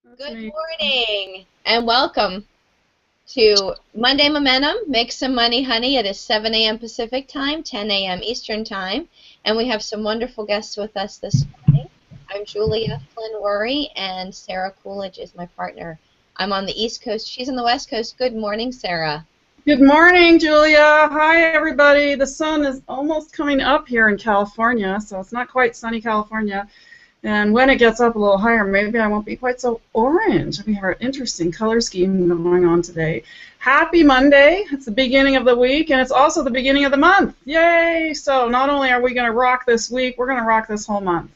That's Good me. morning and welcome to Monday Momentum. Make some money, honey. It is 7 a.m. Pacific time, 10 a.m. Eastern time, and we have some wonderful guests with us this morning. I'm Julia Flynn Worry, and Sarah Coolidge is my partner. I'm on the East Coast. She's on the West Coast. Good morning, Sarah. Good morning, Julia. Hi, everybody. The sun is almost coming up here in California, so it's not quite sunny California. And when it gets up a little higher, maybe I won't be quite so orange. We have an interesting color scheme going on today. Happy Monday. It's the beginning of the week, and it's also the beginning of the month. Yay! So not only are we going to rock this week, we're going to rock this whole month.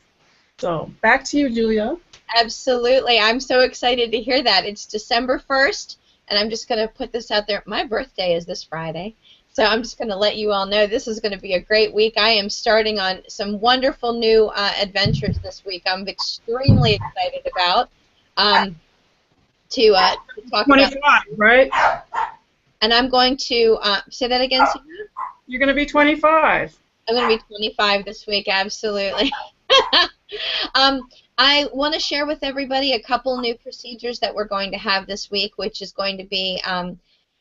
So back to you, Julia. Absolutely. I'm so excited to hear that. It's December 1st, and I'm just going to put this out there. My birthday is this Friday, so I'm just going to let you all know this is going to be a great week. I am starting on some wonderful new adventures this week. I'm extremely excited about to talk about. 25, right? And I'm going to say that again, Sarah? You're going to be 25. I'm going to be 25 this week, absolutely. I want to share with everybody a couple new procedures that we're going to have this week, which is going to be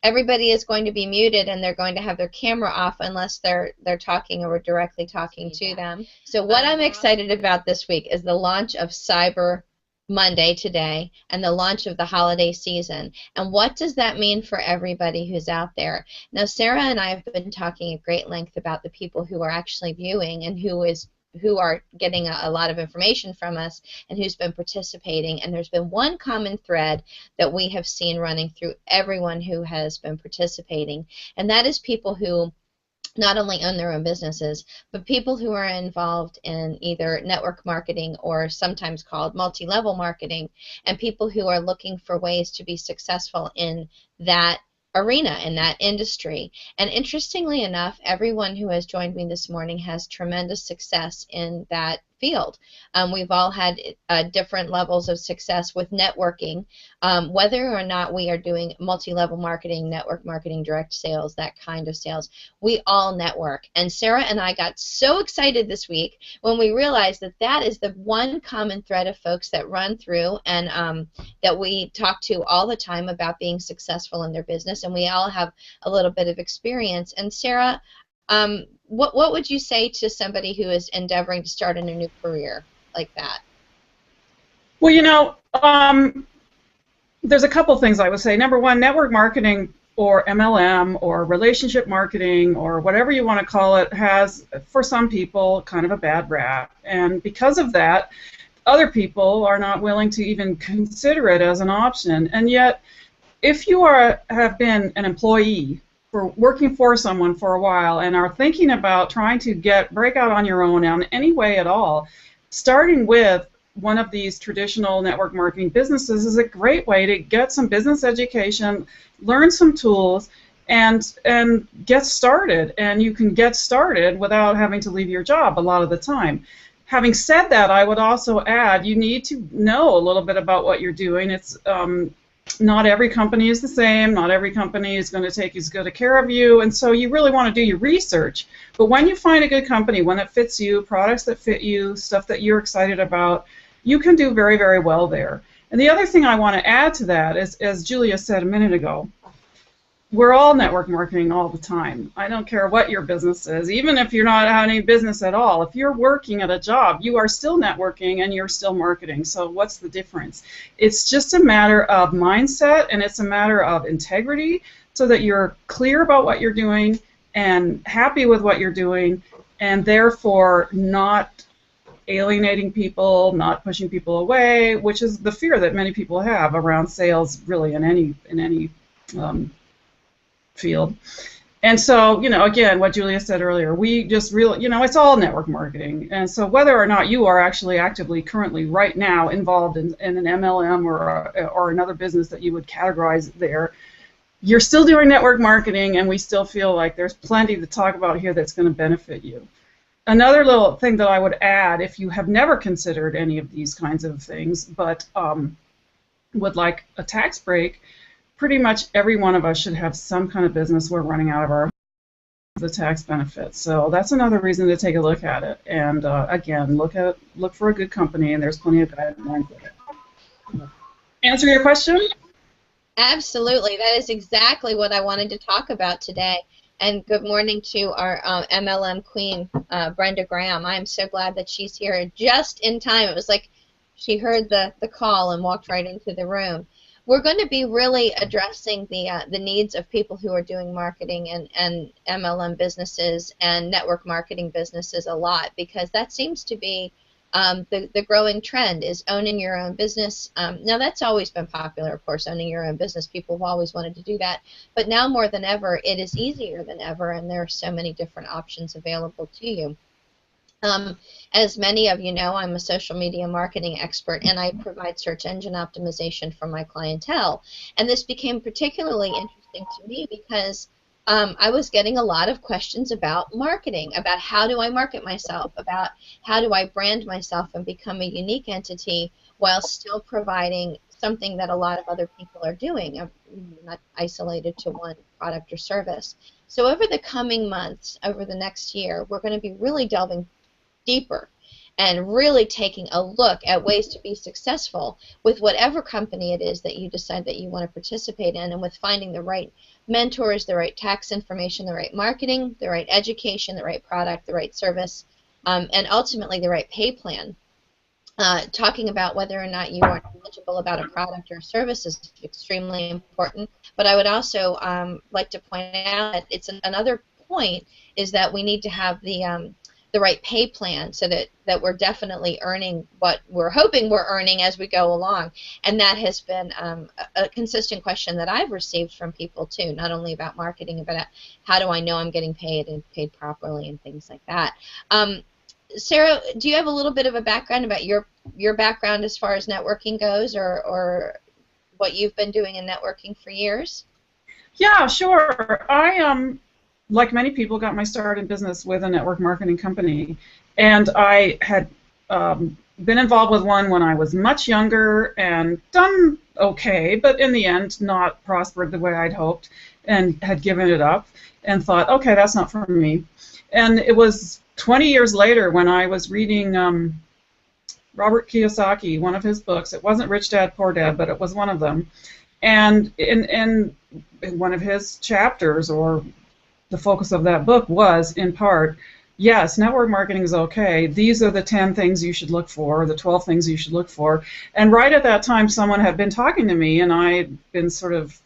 everybody is going to be muted and they're going to have their camera off unless they're talking or we're directly talking to them. So what I'm excited about this week is the launch of Cyber Monday today and the launch of the holiday season. And what does that mean for everybody who's out there? Now, Sarah and I have been talking at great length about the people who are actually viewing and who are getting a lot of information from us and who's been participating. And there's been one common thread that we have seen running through everyone who has been participating, and that is people who not only own their own businesses, but people who are involved in either network marketing or sometimes called multi-level marketing, and people who are looking for ways to be successful in that arena, in that industry. And interestingly enough, everyone who has joined me this morning has tremendous success in that field. We've all had different levels of success with networking, whether or not we are doing multi-level marketing, network marketing, direct sales, that kind of sales. We all network. And Sarah and I got so excited this week when we realized that that is the one common thread of folks that run through and that we talk to all the time about being successful in their business, and we all have a little bit of experience. And Sarah, what would you say to somebody who is endeavoring to start in a new career like that? Well, there's a couple things I would say. Number one, network marketing or MLM or relationship marketing or whatever you want to call it has, for some people, kind of a bad rap. And because of that, other people are not willing to even consider it as an option. And yet, if you have been an employee for working for someone for a while and are thinking about trying to break out on your own in any way at all, starting with one of these traditional network marketing businesses is a great way to get some business education, learn some tools, and get started. And you can get started without having to leave your job a lot of the time. Having said that, I would also add you need to know a little bit about what you're doing. It's not every company is the same. Not every company is going to take as good a care of you, and so you really want to do your research. But when you find a good company, one that fits you, products that fit you, stuff that you're excited about, you can do very, very well there. And the other thing I want to add to that is, as Julia said a minute ago, we're all network marketing all the time. I don't care what your business is, even if you're not having any business at all. If you're working at a job, you are still networking and you're still marketing. So what's the difference? It's just a matter of mindset, and it's a matter of integrity so that you're clear about what you're doing and happy with what you're doing, and therefore not alienating people, not pushing people away, which is the fear that many people have around sales, really in any field. And so, again, what Julia said earlier, we just really, it's all network marketing. And so whether or not you are actually actively currently right now involved in an MLM or another business that you would categorize there, you're still doing network marketing, and we still feel like there's plenty to talk about here that's going to benefit you. Another little thing that I would add, if you have never considered any of these kinds of things but would like a tax break, pretty much every one of us should have some kind of business we're running out of the tax benefits. So that's another reason to take a look at it. And again, look for a good company, and there's plenty of guidelines there. answer your question? Absolutely. That is exactly what I wanted to talk about today. And good morning to our MLM queen, Brenda Graham. I'm so glad that she's here just in time. It was like she heard the call and walked right into the room. We're going to be really addressing the needs of people who are doing marketing and MLM businesses and network marketing businesses a lot, because that seems to be the growing trend is owning your own business. Now, that's always been popular, of course, owning your own business. People have always wanted to do that. But now more than ever, it is easier than ever, and there are so many different options available to you. As many of you know, I'm a social media marketing expert, and I provide search engine optimization for my clientele. And this became particularly interesting to me because I was getting a lot of questions about marketing, about how do I market myself, about how do I brand myself and become a unique entity while still providing something that a lot of other people are doing, not isolated to one product or service. So over the coming months, over the next year, we're going to be really delving deeper and really taking a look at ways to be successful with whatever company it is that you decide that you want to participate in, and with finding the right mentors, the right tax information, the right marketing, the right education, the right product, the right service, and ultimately the right pay plan. Talking about whether or not you are knowledgeable about a product or service is extremely important, but I would also like to point out that it's another point is that we need to have the right pay plan so that we're definitely earning what we're hoping we're earning as we go along. And that has been a consistent question that I've received from people too, not only about marketing, but how do I know I'm getting paid and paid properly and things like that. Sarah, do you have a little bit of a background about your background as far as networking goes, or what you've been doing in networking for years? Yeah, sure. I like many people, got my start in business with a network marketing company, and I had been involved with one when I was much younger and done okay, but in the end not prospered the way I'd hoped, and had given it up and thought, okay, that's not for me. And it was 20 years later when I was reading Robert Kiyosaki, one of his books. It wasn't Rich Dad, Poor Dad, but it was one of them. And in one of his chapters, or the focus of that book was, in part, yes, network marketing is okay. These are the 10 things you should look for, the 12 things you should look for. And right at that time, someone had been talking to me, and I'd been sort of,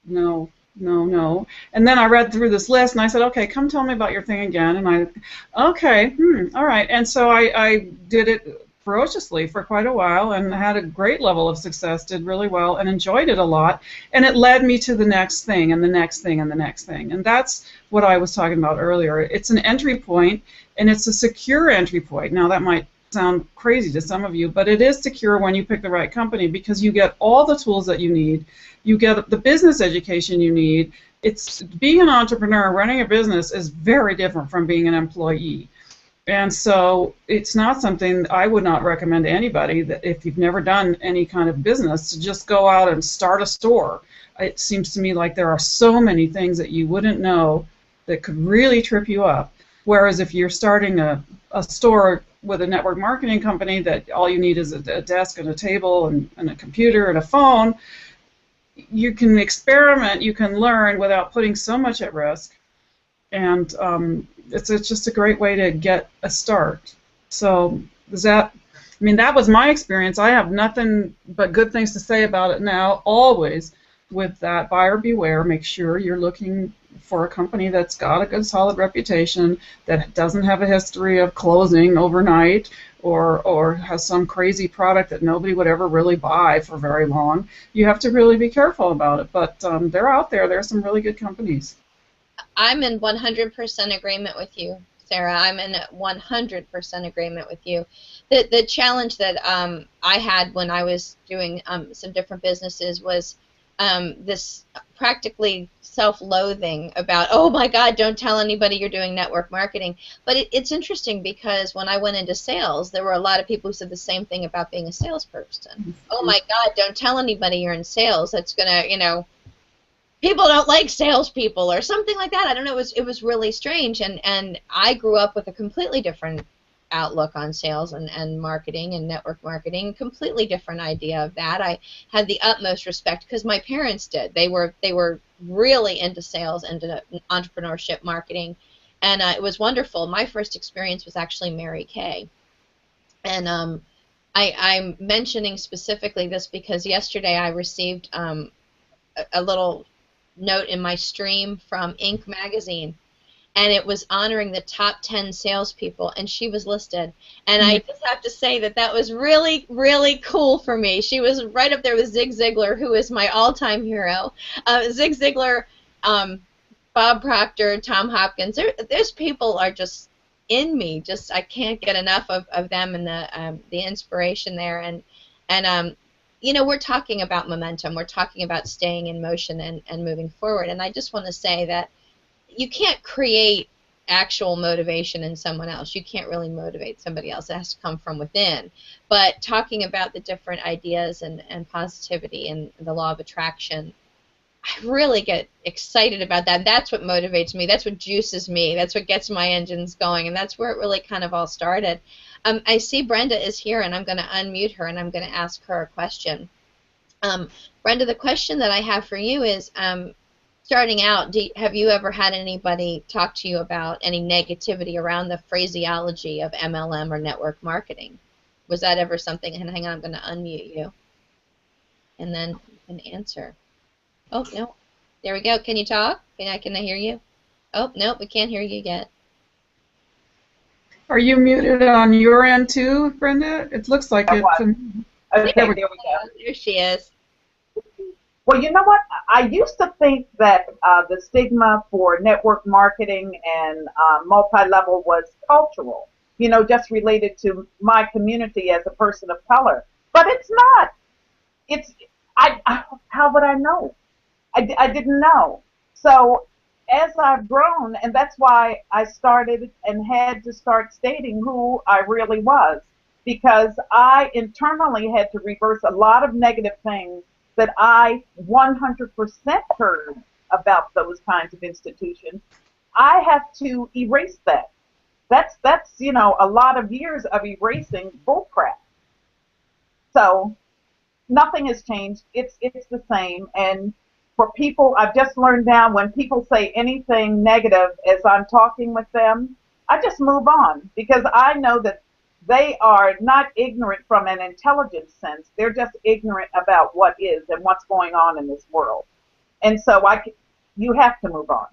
no. And then I read through this list, and I said, okay, come tell me about your thing again. And okay, all right. And so I did it ferociously for quite a while and had a great level of success, did really well, and enjoyed it a lot. And it led me to the next thing and the next thing and the next thing. And that's what I was talking about earlier. It's an entry point, and it's a secure entry point. Now, that might sound crazy to some of you, but it is secure when you pick the right company, because you get all the tools that you need. You get the business education you need. It's being an entrepreneur, running a business is very different from being an employee. And so it's not something I would not recommend to anybody, that if you've never done any kind of business, to just go out and start a store. It seems to me like there are so many things that you wouldn't know that could really trip you up. Whereas if you're starting a store with a network marketing company that all you need is a desk and a table and a computer and a phone, you can experiment, you can learn without putting so much at risk. And it's just a great way to get a start. So that was my experience. I have nothing but good things to say about it now, always with that buyer beware. Make sure you're looking for a company that's got a good solid reputation, that doesn't have a history of closing overnight, or has some crazy product that nobody would ever really buy for very long. You have to really be careful about it. But they're out there. There are some really good companies. I'm in 100% agreement with you, Sarah. I'm in 100% agreement with you. The challenge that I had when I was doing some different businesses was this practically self-loathing about, oh my God, don't tell anybody you're doing network marketing. But it's interesting, because when I went into sales, there were a lot of people who said the same thing about being a salesperson. Oh my God, don't tell anybody you're in sales. That's gonna, people don't like salespeople, or something like that. I don't know. It was really strange, and I grew up with a completely different outlook on sales and marketing and network marketing. Completely different idea of that. I had the utmost respect because my parents did. They were really into sales, into entrepreneurship, marketing, and it was wonderful. My first experience was actually Mary Kay, and I'm mentioning specifically this because yesterday I received a little note in my stream from Inc. magazine, and it was honoring the top 10 salespeople, and she was listed. And I just have to say that that was really, really cool for me. She was right up there with Zig Ziglar, who is my all-time hero. Zig Ziglar, Bob Proctor, Tom Hopkins, those people are just in me. Just I can't get enough of them and the inspiration there. And you know, we're talking about momentum. We're talking about staying in motion and moving forward. And I just want to say that you can't create actual motivation in someone else. You can't really motivate somebody else. It has to come from within. But talking about the different ideas and positivity and the law of attraction, I really get excited about that. That's what motivates me. That's what juices me. That's what gets my engines going. And that's where it really kind of all started. I see Brenda is here, and I'm going to unmute her, and I'm going to ask her a question. Brenda, the question that I have for you is, starting out, have you ever had anybody talk to you about any negativity around the phraseology of MLM or network marketing? Was that ever something? And hang on, I'm going to unmute you, and then you can answer. Oh, no. There we go. Can you talk? Can I hear you? Oh, no, we can't hear you yet. Are you muted on your end too, Brenda? It looks like it's... Okay, there we go. There she is. Well, you know what? I used to think that the stigma for network marketing and multi-level was cultural, you know, just related to my community as a person of color. But it's not. How would I know? I didn't know. So as I've grown, and that's why I started and had to start stating who I really was, because I internally had to reverse a lot of negative things that I 100% heard about those kinds of institutions. I have to erase that. That's you know, a lot of years of erasing bullcrap. So nothing has changed. It's the same. And for people, I've just learned now, when people say anything negative as I'm talking with them, I just move on, because I know that they are not ignorant from an intelligence sense. They're just ignorant about what is and what's going on in this world. And so you have to move on.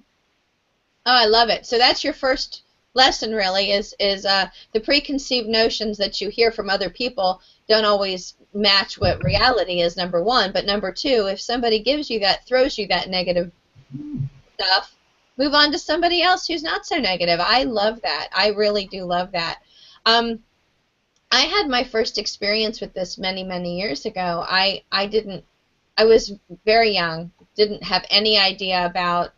Oh, I love it. So that's your first lesson, really, is the preconceived notions that you hear from other people don't always match what reality is, number one. But number two, if somebody gives you that, throws you that negative stuff, move on to somebody else who's not so negative. I love that. I really do love that. I had my first experience with this many, many years ago. I was very young, didn't have any idea about,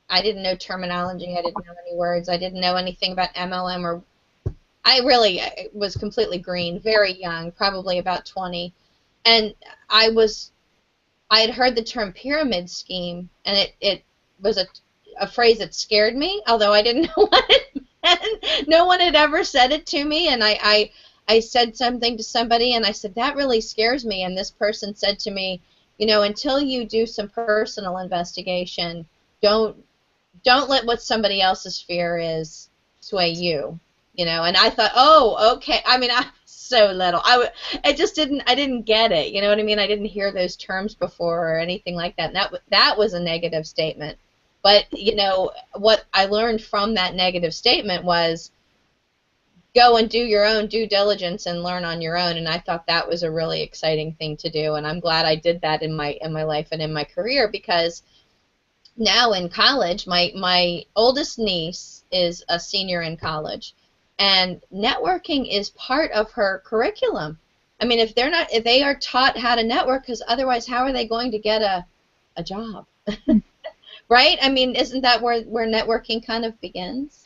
I didn't know terminology, I didn't know any words, I didn't know anything about MLM, or I really was completely green, very young, probably about 20. And I had heard the term pyramid scheme, and it was a phrase that scared me, although I didn't know what it meant. No one had ever said it to me, and I said something to somebody, and I said, that really scares me. And this person said to me, you know, until you do some personal investigation, don't let what somebody else's fear is sway you, you know. And I thought, oh, okay. I mean, I was so little. I didn't get it, you know what I mean? I didn't hear those terms before or anything like that. And that was a negative statement. But, you know, what I learned from that negative statement was, go and do your own due diligence and learn on your own. And I thought that was a really exciting thing to do, and I'm glad I did that in my life and in my career, because now in college, my oldest niece is a senior in college, and networking is part of her curriculum. I mean, if they are taught how to network, because otherwise how are they going to get a job? Right? I mean, isn't that where networking kind of begins?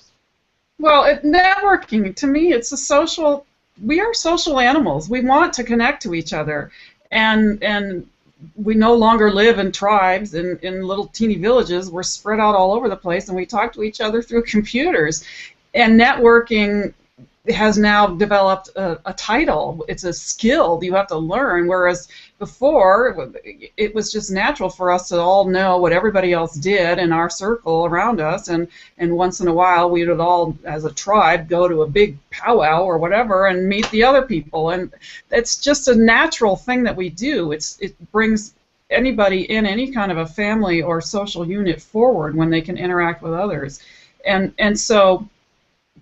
Well, networking, to me, we are social animals. We want to connect to each other. And we no longer live in tribes, in little teeny villages. We're spread out all over the place, and we talk to each other through computers. And networking has now developed a title. It's a skill you have to learn, whereas before it was just natural for us to all know what everybody else did in our circle around us, and once in a while we would all, as a tribe, go to a big powwow or whatever and meet the other people, and it's just a natural thing that we do. It brings anybody in any kind of a family or social unit forward when they can interact with others, and so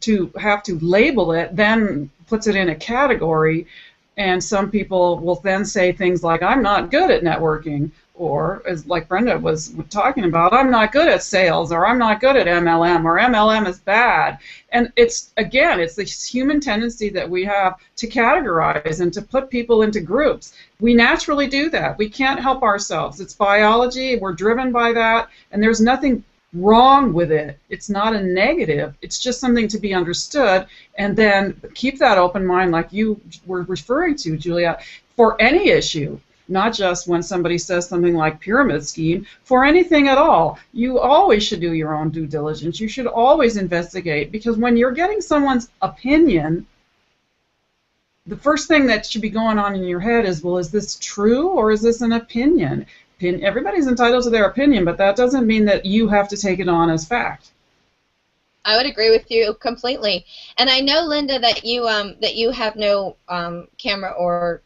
to have to label it then puts it in a category, and some people will then say things like, I'm not good at networking, or, as like Brenda was talking about, I'm not good at sales, or I'm not good at MLM, or MLM is bad. And it's, again, it's this human tendency that we have to categorize and to put people into groups. We naturally do that. We can't help ourselves. It's biology. We're driven by that, and there's nothing wrong with it. It's not a negative. It's just something to be understood, and then keep that open mind like you were referring to, Julia, for any issue, not just when somebody says something like pyramid scheme, for anything at all. You always should do your own due diligence. You should always investigate, because when you're getting someone's opinion, the first thing that should be going on in your head is, well, is this true or is this an opinion? Everybody's entitled to their opinion, but that doesn't mean that you have to take it on as fact. I would agree with you completely. And I know, Linda, that you have no camera or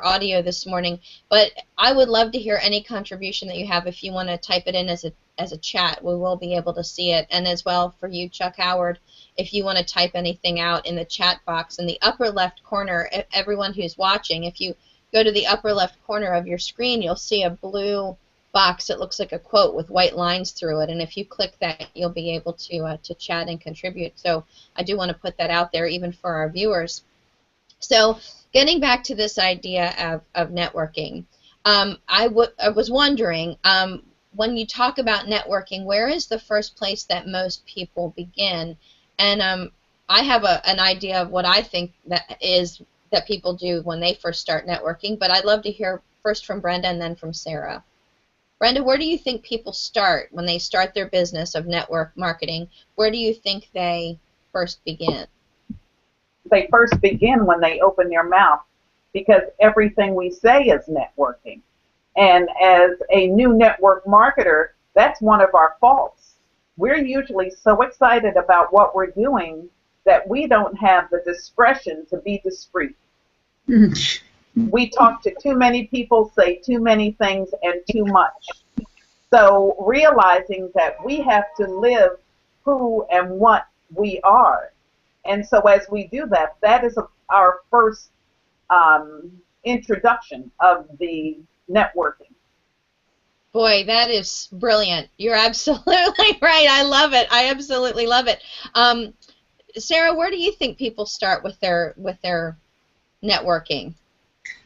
audio this morning, but I would love to hear any contribution that you have. If you want to type it in as a chat, we will be able to see it. And as well for you, Chuck Howard, if you want to type anything out in the chat box in the upper left corner, everyone who's watching, if you go to the upper left corner of your screen, you'll see a blue box that looks like a quote with white lines through it, and if you click that, you'll be able to chat and contribute. So I do want to put that out there even for our viewers. So getting back to this idea of networking, I was wondering, when you talk about networking, where is the first place that most people begin? And I have an idea of what I think that people do when they first start networking, but I'd love to hear first from Brenda and then from Sarah. Brenda, where do you think people start when they start their business of network marketing? Where do you think they first begin? They first begin when they open their mouth, because everything we say is networking. And as a new network marketer, that's one of our faults. We're usually so excited about what we're doing that we don't have the discretion to be discreet. We talk to too many people, say too many things, and too much. So realizing that we have to live who and what we are. And so as we do that, that is our first introduction of the networking. Boy, that is brilliant. You're absolutely right. I love it. I absolutely love it. Sarah, where do you think people start with their networking?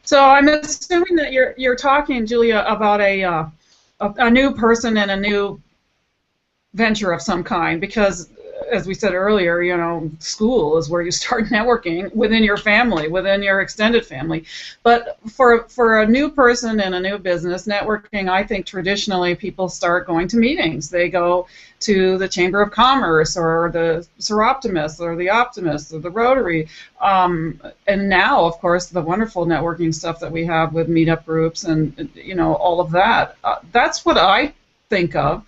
So I'm assuming that you're talking, Julia, about a new person and a new venture of some kind, because as we said earlier, you know, school is where you start networking within your family, within your extended family. But for a new person and a new business, networking, I think traditionally people start going to meetings. They go to the Chamber of Commerce or the Seroptimus or the Optimist or the Rotary. And now, of course, the wonderful networking stuff that we have with meetup groups and, you know, all of that. That's what I think of.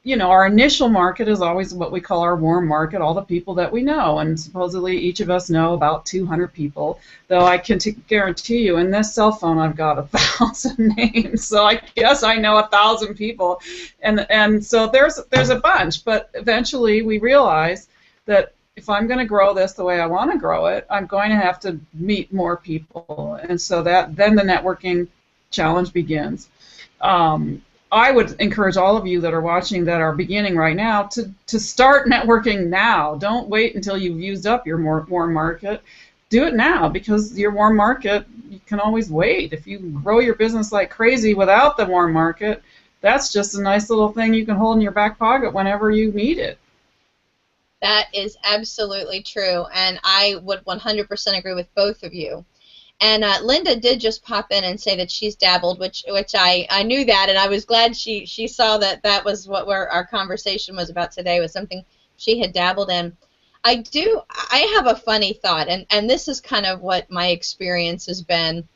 You know, our initial market is always what we call our warm market, all the people that we know, and supposedly each of us know about 200 people, though I can guarantee you in this cell phone I've got 1,000 names, so I guess I know 1,000 people, and so there's a bunch, but eventually we realize that if I'm going to grow this the way I want to grow it, I'm going to have to meet more people, and so then the networking challenge begins. I would encourage all of you that are watching that are beginning right now to start networking now. Don't wait until you've used up your warm market. Do it now, because your warm market, you can always wait. If you grow your business like crazy without the warm market, that's just a nice little thing you can hold in your back pocket whenever you need it. That is absolutely true, and I would 100% agree with both of you. And Linda did just pop in and say that she's dabbled, which I knew that, and I was glad she saw that was what our conversation was about today, was something she had dabbled in. I do. I have a funny thought, and this is kind of what my experience has been,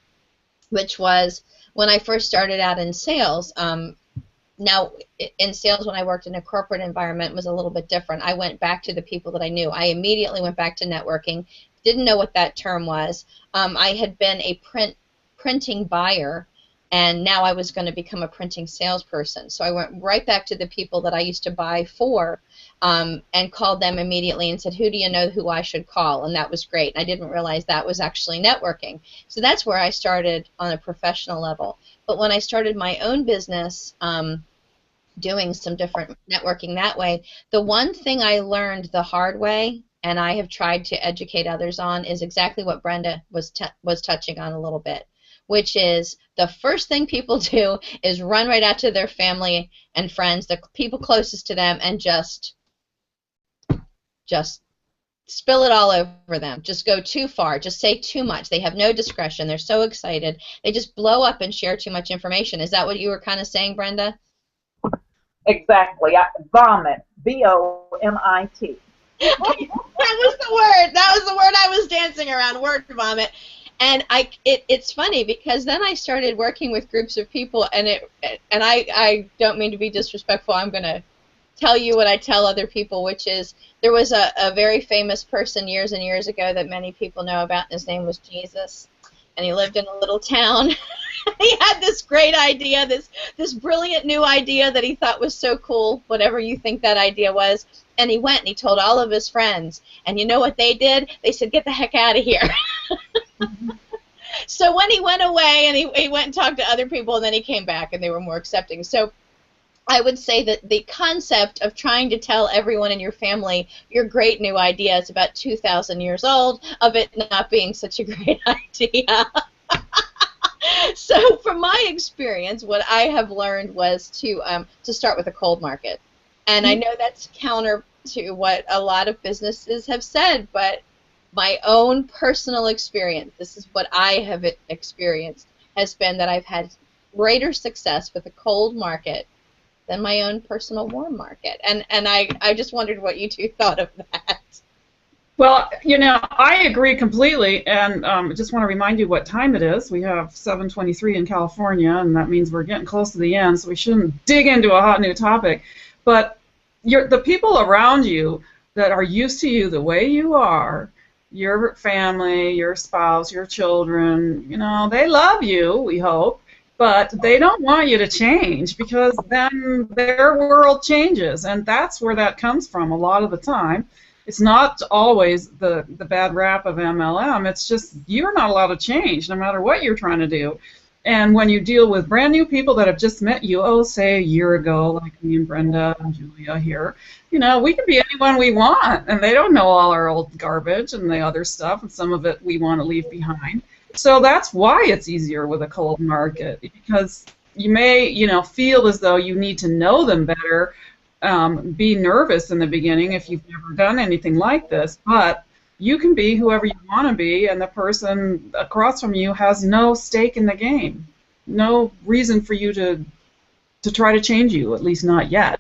which was when I first started out in sales. Now, in sales, when I worked in a corporate environment, it was a little bit different. I went back to the people that I knew. I immediately went back to networking. Didn't know what that term was. I had been a printing buyer, and now I was going to become a printing salesperson. So I went right back to the people that I used to buy for, and called them immediately and said, who do you know who I should call? And that was great. I didn't realize that was actually networking. So that's where I started on a professional level. But when I started my own business, doing some different networking that way, the one thing I learned the hard way, and I have tried to educate others on, is exactly what Brenda was touching on a little bit, which is the first thing people do is run right out to their family and friends, the people closest to them, and just spill it all over them. Just go too far. Just say too much. They have no discretion. They're so excited. They just blow up and share too much information. Is that what you were kind of saying, Brenda? Exactly. Vomit. V-O-M-I-T. That was the word. That was the word I was dancing around. Word vomit. And it's funny because then I started working with groups of people, and I don't mean to be disrespectful. I'm going to tell you what I tell other people, which is there was a very famous person years and years ago that many people know about, and his name was Jesus, and he lived in a little town. He had this great idea, this brilliant new idea that he thought was so cool, whatever you think that idea was, and he went and he told all of his friends, and you know what they did? They said, get the heck out of here. So when he went away and he went and talked to other people, and then he came back and they were more accepting. So I would say that the concept of trying to tell everyone in your family your great new idea is about 2,000 years old, of it not being such a great idea. So from my experience, what I have learned was to start with a cold market. And I know that's counter to what a lot of businesses have said, but my own personal experience, this is what I have experienced, has been that I've had greater success with a cold market than my own personal warm market. And I just wondered what you two thought of that. Well, you know, I agree completely, and I just want to remind you what time it is. We have 7:23 in California, and that means we're getting close to the end, so we shouldn't dig into a hot new topic. But the people around you that are used to you the way you are, your family, your spouse, your children, you know, they love you, we hope, but they don't want you to change, because then their world changes, and that's where that comes from a lot of the time. It's not always the bad rap of MLM. It's just you're not allowed to change no matter what you're trying to do. And when you deal with brand new people that have just met you, oh, say a year ago, like me and Brenda and Julia here, you know, we can be anyone we want, and they don't know all our old garbage and the other stuff, and some of it we want to leave behind. So that's why it's easier with a cold market, because you may, you know, feel as though you need to know them better, be nervous in the beginning if you've never done anything like this, but you can be whoever you want to be, and the person across from you has no stake in the game, no reason for you to try to change you, at least not yet.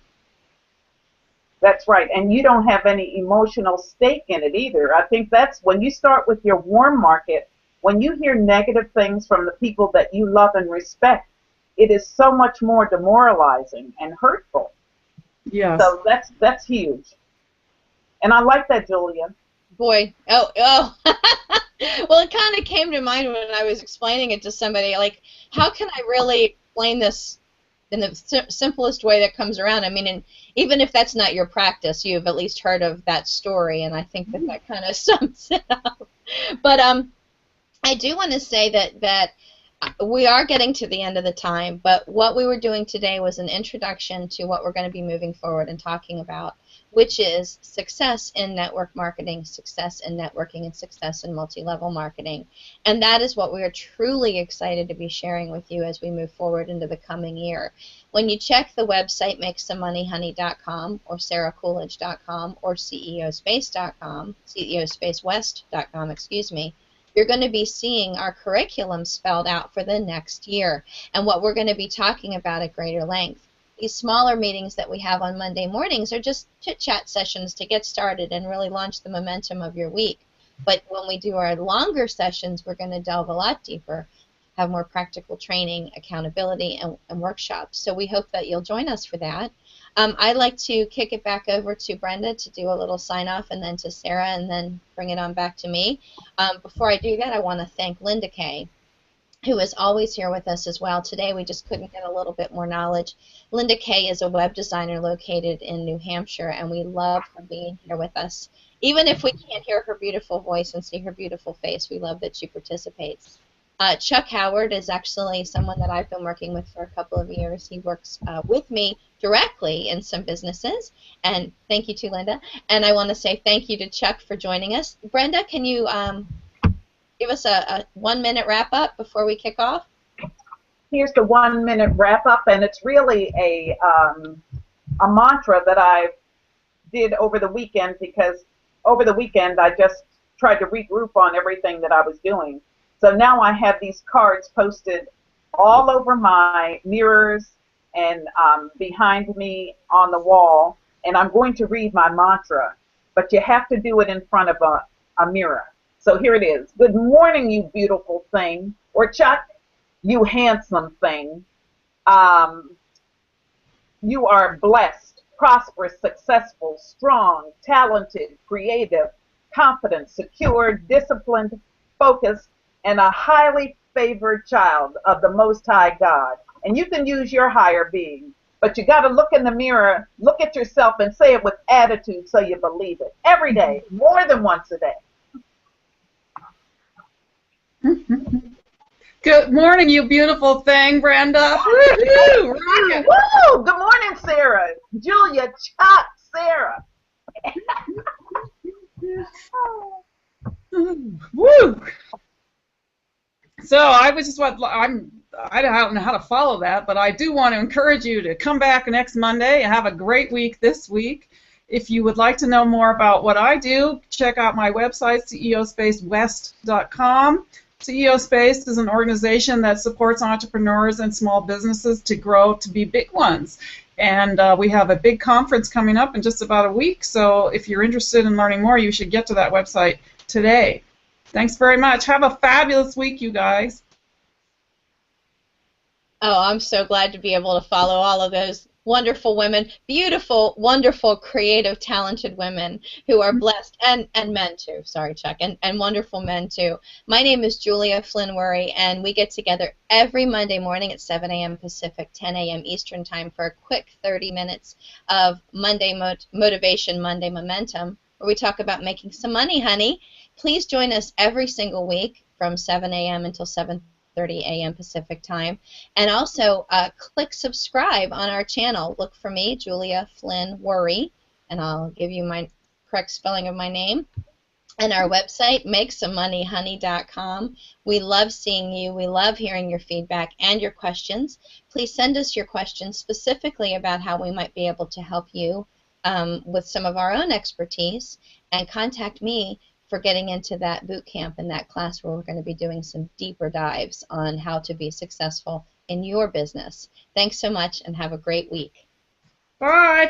That's right, and you don't have any emotional stake in it either. I think that's when you start with your warm market, when you hear negative things from the people that you love and respect, it is so much more demoralizing and hurtful. Yes. So that's huge. And I like that, Julia. Boy, oh. Well, it kind of came to mind when I was explaining it to somebody, like, how can I really explain this in the simplest way that comes around? I mean, and even if that's not your practice, you've at least heard of that story, and I think that kind of sums it up. But I do want to say that we are getting to the end of the time, but what we were doing today was an introduction to what we're going to be moving forward and talking about, which is success in network marketing, success in networking, and success in multi-level marketing. And that is what we are truly excited to be sharing with you as we move forward into the coming year. When you check the website makesommoneyhoney.com or sarahcoolidge.com or ceospace.com, ceospacewest.com, excuse me, you're going to be seeing our curriculum spelled out for the next year and what we're going to be talking about at greater length. these smaller meetings that we have on Monday mornings are just chit-chat sessions to get started and really launch the momentum of your week. But when we do our longer sessions, we're going to delve a lot deeper, have more practical training, accountability, and workshops. So we hope that you'll join us for that. I'd like to kick it back over to Brenda to do a little sign-off, and then to Sarah, and then bring it on back to me. Before I do that, I want to thank Linda Kay, who is always here with us as well. Today we just couldn't get a little bit more knowledge. Linda Kay is a web designer located in New Hampshire, and we love her being here with us. Even if we can't hear her beautiful voice and see her beautiful face, we love that she participates. Chuck Howard is actually someone that I've been working with for a couple of years. He works with me directly in some businesses, and thank you to Linda. And I want to say thank you to Chuck for joining us. Brenda, can you give us a 1-minute wrap-up before we kick off? Here's the 1-minute wrap-up, and it's really a mantra that I did over the weekend, because over the weekend I just tried to regroup on everything that I was doing. So now I have these cards posted all over my mirrors and behind me on the wall, and I'm going to read my mantra, but you have to do it in front of a mirror. So here it is. Good morning, you beautiful thing. Or Chuck, you handsome thing. You are blessed, prosperous, successful, strong, talented, creative, confident, secure, disciplined, focused, and a highly favored child of the Most High God. And you can use your higher being, but you got to look in the mirror, look at yourself, and say it with attitude so you believe it. Every day, more than once a day. Good morning, you beautiful thing, Brenda. Woo-hoo! Woo! Good morning, Sarah. Julia, Chuck, Sarah. Woo! So I was just I don't know how to follow that, but I do want to encourage you to come back next Monday and have a great week this week. If you would like to know more about what I do, check out my website, ceospacewest.com. CEO Space is an organization that supports entrepreneurs and small businesses to grow to be big ones. And we have a big conference coming up in just about a week, so if you're interested in learning more, you should get to that website today. Thanks very much. Have a fabulous week, you guys. Oh, I'm so glad to be able to follow all of those wonderful women, beautiful, wonderful, creative, talented women who are blessed, and men too, sorry Chuck, and wonderful men too. My name is Julia Flynn Worry, and we get together every Monday morning at 7 a.m. Pacific, 10 a.m. Eastern Time for a quick 30 minutes of Monday Motivation, Monday Momentum, where we talk about making some money, honey. Please join us every single week from 7 a.m. until 7:30 a.m. Pacific Time. And also click subscribe on our channel. Look for me, Julia Flynn Worry, and I'll give you my correct spelling of my name. And our website, makesomemoneyhoney.com. We love seeing you. We love hearing your feedback and your questions. Please send us your questions specifically about how we might be able to help you with some of our own expertise, and contact me for getting into that boot camp and that class where we're going to be doing some deeper dives on how to be successful in your business. Thanks so much, and have a great week. Bye.